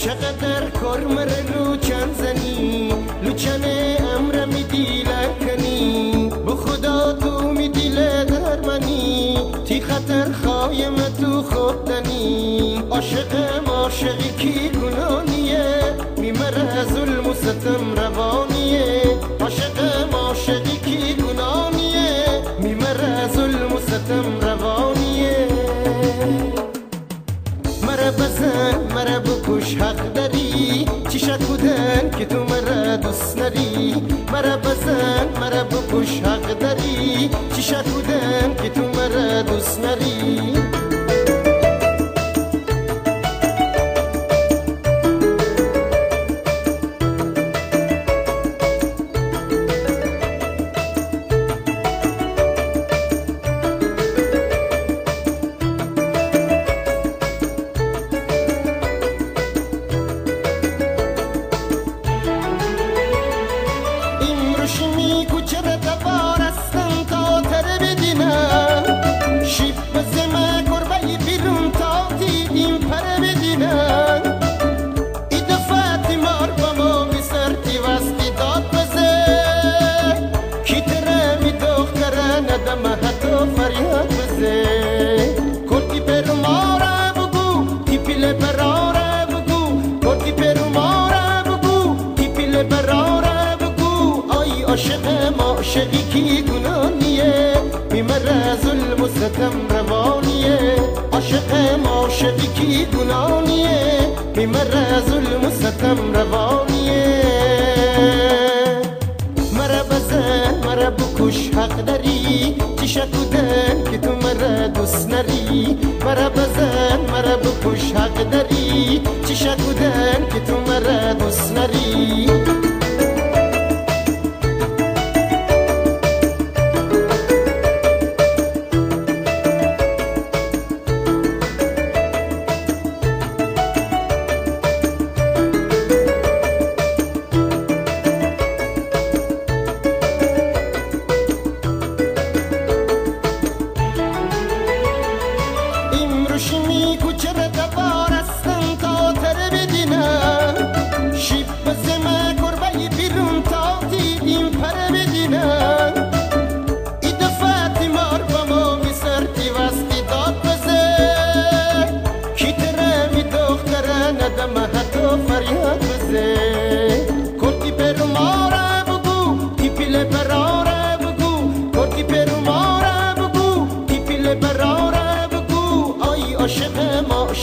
چقدر کار مره لوچن زنی لوچن امر می دیلر کنی به خدا تو می دیله در منی تی خطر خایم تو خودنی عاشقم عاشقی کی گنانیه می مره ظلم و ستم روانیه عاشقم عاشقی کی گنانیه می مره ظلم و ستم روانیه مرا بزن مرا بکش حق داری چی شک بودن که تو مرا دوست نداری مرا بزن مرا بکش حق داری چی شک بودن که تو مرا دوست نداری عاشقی کی گنانیه می مره ظلم و ستم روانیه عاشقم عاشقی کی گنانیه می مره ظلم و ستم روانیه مرا بزن مرا بکش حق داری چی شک بودن که تو مرا دوست نری مرا بزن مرا بکش حق داری چی شک بودن که تو مرا دوست نری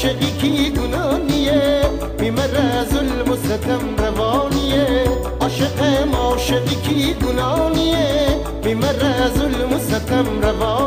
عاشقی کی گنانیه می مره ظلم و ستم روانیه عاشقم عاشقی کی گنانیه می مره ظلم و ستم روانیه